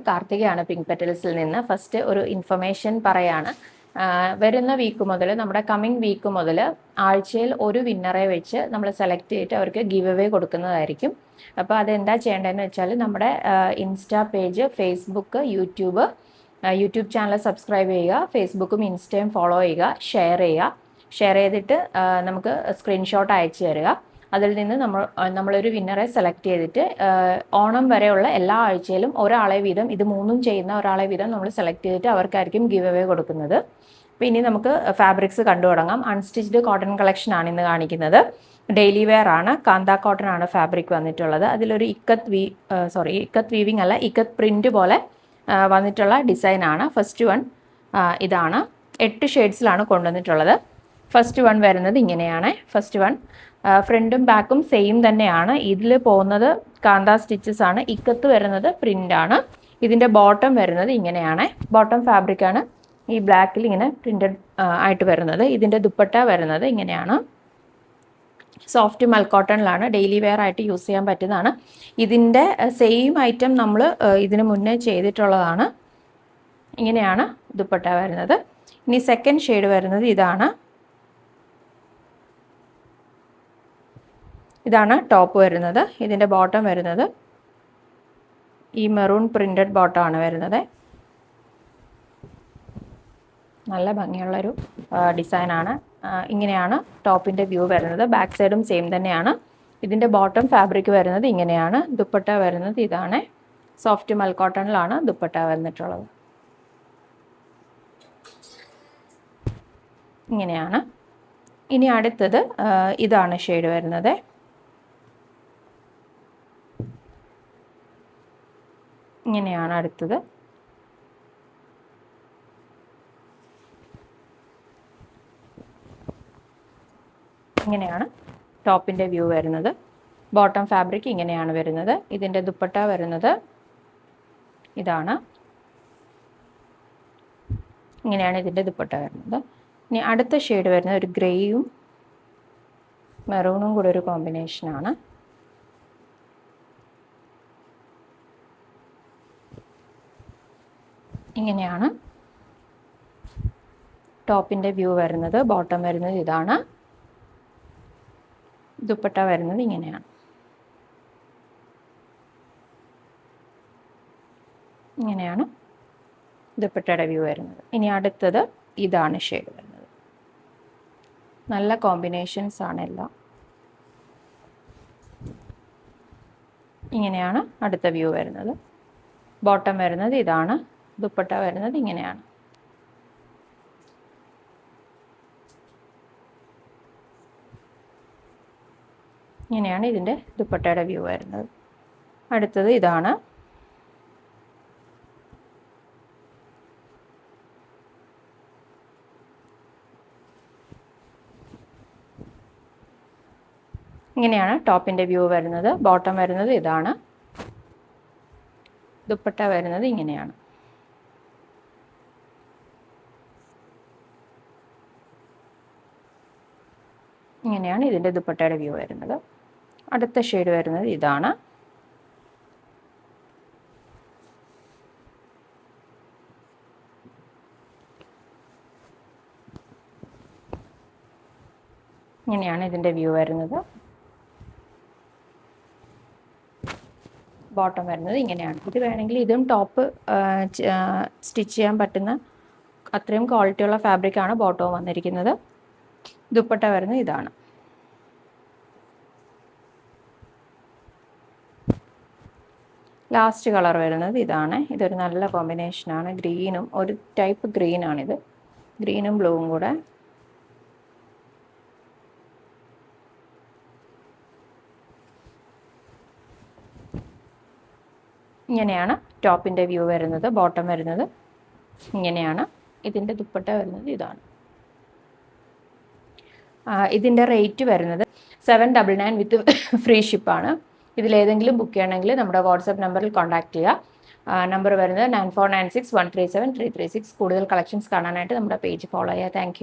കാർത്തികയാണ് pink പെറ്റൽസിൽ നിന്ന്. First ഒരു information പറയാണ്. വരുന്ന വീക്ക് മുതൽ, നമ്മുടെ കമ്മിങ് വീക്ക് മുതൽ ആഴ്ചയിൽ ഒരു വിന്നറെ വെച്ച് നമ്മൾ സെലക്ട് ചെയ്തിട്ട് അവർക്ക് ഗിവ് അവേ കൊടുക്കുന്നതായിരിക്കും. അപ്പോൾ അതെന്താ ചെയ്യേണ്ടതെന്ന് വെച്ചാൽ നമ്മുടെ insta page, Facebook, YouTube channel subscribe ചെയ്യുക, ഫേസ്ബുക്കും ഇൻസ്റ്റയും ഫോളോ ചെയ്യുക, ഷെയർ ചെയ്തിട്ട് നമുക്ക് സ്ക്രീൻഷോട്ട് അയച്ചു തരിക. അതിൽ നിന്ന് നമ്മളൊരു വിന്നറെ സെലക്ട് ചെയ്തിട്ട് ഓണം വരെയുള്ള എല്ലാ ആഴ്ചയിലും ഒരാളെ വീതം, ഇത് മൂന്നും ചെയ്യുന്ന ഒരാളെ വീതം നമ്മൾ സെലക്ട് ചെയ്തിട്ട് അവർക്കായിരിക്കും ഗിവ് അവേ കൊടുക്കുന്നത്. അപ്പോൾ ഇനി നമുക്ക് ഫാബ്രിക്സ് കണ്ടു തുടങ്ങാം. അൺസ്റ്റിച്ച്ഡ് കോട്ടൺ കളക്ഷൻ ആണ് ഇന്ന് കാണിക്കുന്നത്. ഡെയിലി വെയർ ആണ്. കാന്ത കോട്ടൺ ആണ് ഫാബ്രിക് വന്നിട്ടുള്ളത്. അതിലൊരു ഇക്കത്ത് വീവിങ് അല്ല, ഇക്കത്ത് പ്രിന്റ് പോലെ വന്നിട്ടുള്ള ഡിസൈനാണ്. ഫസ്റ്റ് വൺ ഇതാണ്. 8 ഷെയ്ഡ്സിലാണ് കൊണ്ടുവന്നിട്ടുള്ളത്. ഫസ്റ്റ് വൺ വരുന്നത് ഇങ്ങനെയാണ്. ഫസ്റ്റ് വൺ ഫ്രണ്ടും ബാക്കും സെയിം തന്നെയാണ്. ഇതിൽ പോകുന്നത് കാന്ത സ്റ്റിച്ചസ് ആണ്. ഇക്കത്ത് വരുന്നത് പ്രിന്റ് ആണ്. ഇതിൻ്റെ ബോട്ടം വരുന്നത് ഇങ്ങനെയാണ്. ബോട്ടം ഫാബ്രിക് ആണ് ഈ ബ്ലാക്കിൽ ഇങ്ങനെ പ്രിന്റഡ് ആയിട്ട് വരുന്നത്. ഇതിൻ്റെ ദുപ്പട്ട വരുന്നത് ഇങ്ങനെയാണ്. സോഫ്റ്റ് മൽക്കോട്ടണിലാണ്. ഡെയിലി വെയർ ആയിട്ട് യൂസ് ചെയ്യാൻ പറ്റുന്നതാണ്. ഇതിൻ്റെ സെയിം ഐറ്റം നമ്മൾ ഇതിന് മുന്നേ ചെയ്തിട്ടുള്ളതാണ്. ഇങ്ങനെയാണ് ദുപ്പട്ട വരുന്നത്. ഇനി സെക്കൻഡ് ഷെയ്ഡ് വരുന്നത് ഇതാണ് ടോപ്പ് വരുന്നത്. ഇതിൻ്റെ ബോട്ടം വരുന്നത് ഈ മെറൂൺ പ്രിന്റഡ് ബോട്ടമാണ് വരുന്നത്. നല്ല ഭംഗിയുള്ളൊരു ഡിസൈനാണ്. ഇങ്ങനെയാണ് ടോപ്പിൻ്റെ വ്യൂ വരുന്നത്. ബാക്ക് സൈഡും സെയിം തന്നെയാണ്. ഇതിൻ്റെ ബോട്ടം ഫാബ്രിക് വരുന്നത് ഇങ്ങനെയാണ്. ദുപ്പട്ട വരുന്നത് ഇതാണ്. സോഫ്റ്റ് മൽക്കോട്ടണിലാണ് ദുപ്പട്ട വന്നിട്ടുള്ളത്. ഇങ്ങനെയാണ്. ഇനി അടുത്തത് ഇതാണ് ഷെയ്ഡ് വരുന്നത്. ഇങ്ങനെയാണ് അടുത്തത്. ഇങ്ങനെയാണ് ടോപ്പിൻ്റെ വ്യൂ വരുന്നത്. ബോട്ടം ഫാബ്രിക് ഇങ്ങനെയാണ് വരുന്നത്. ഇതിൻ്റെ ദുപ്പട്ട വരുന്നത് ഇതാണ്. ഇങ്ങനെയാണ് ഇതിൻ്റെ ദുപ്പട്ട വരുന്നത്. ഇനി അടുത്ത ഷെയ്ഡ് വരുന്നത് ഒരു ഗ്രേയും മെറൂണും കൂടെ ഒരു കോമ്പിനേഷനാണ്. ഇങ്ങനെയാണ് ടോപ്പിൻ്റെ വ്യൂ വരുന്നത്. ബോട്ടം വരുന്നത് ഇതാണ്. ദുപ്പട്ട വരുന്നത് ഇങ്ങനെയാണ്. ഇങ്ങനെയാണ് ദുപ്പട്ടയുടെ വ്യൂ വരുന്നത്. ഇനി അടുത്തത് ഇതാണ് ഷെയ്ഡ് വരുന്നത്. നല്ല കോമ്പിനേഷൻസ് ആണ് എല്ലാം. ഇങ്ങനെയാണ് അടുത്ത വ്യൂ വരുന്നത്. ബോട്ടം വരുന്നത് ഇതാണ്. ദുപ്പട്ട വരുന്നത് ഇങ്ങനെയാണ്. ഇങ്ങനെയാണ് ഇതിൻ്റെ ദുപ്പട്ടയുടെ വ്യൂ വരുന്നത്. അടുത്തത് ഇതാണ്. ഇങ്ങനെയാണ് ടോപ്പിൻ്റെ വ്യൂ വരുന്നത്. ബോട്ടം വരുന്നത് ഇതാണ്. ദുപ്പട്ട വരുന്നത് ഇങ്ങനെയാണ്. ഇങ്ങനെയാണ് ഇതിൻ്റെ ദുപ്പട്ടയുടെ വ്യൂ വരുന്നത്. അടുത്ത ഷെയ്ഡ് വരുന്നത് ഇതാണ്. ഇങ്ങനെയാണ് ഇതിൻ്റെ വ്യൂ വരുന്നത്. ബോട്ടം വരുന്നത് ഇങ്ങനെയാണ്. ഇത് വേണമെങ്കിൽ ഇതും ടോപ്പ് സ്റ്റിച്ച് ചെയ്യാൻ പറ്റുന്ന അത്രയും ക്വാളിറ്റിയുള്ള ഫാബ്രിക്കാണ് ബോട്ടവും വന്നിരിക്കുന്നത്. ദുപ്പട്ട വരുന്നത് ഇതാണ്. ലാസ്റ്റ് കളർ വരുന്നത് ഇതാണ്. ഇതൊരു നല്ല കോമ്പിനേഷനാണ്. ഗ്രീനും ഒരു ടൈപ്പ് ഗ്രീനാണിത്. ഗ്രീനും ബ്ലൂവും കൂടെ. ഇങ്ങനെയാണ് ടോപ്പിൻ്റെ വ്യൂ വരുന്നത്. ബോട്ടം വരുന്നത് ഇങ്ങനെയാണ്. ഇതിൻ്റെ ദുപ്പട്ട വരുന്നത് ഇതാണ്. ഇതിൻ്റെ റേറ്റ് വരുന്നത് 799 വിത്ത് ഫ്രീ ഷിപ്പാണ്. ഇതിലേതെങ്കിലും ബുക്ക് ചെയ്യണമെങ്കിൽ നമ്മുടെ വാട്സപ്പ് നമ്പറിൽ കോൺടാക്ട് ചെയ്യുക. നമ്പർ വരുന്നത് 9496137336. കൂടുതൽ കളക്ഷൻസ് കാണാനായിട്ട് നമ്മുടെ പേജ് ഫോളോ ചെയ്യുക. താങ്ക്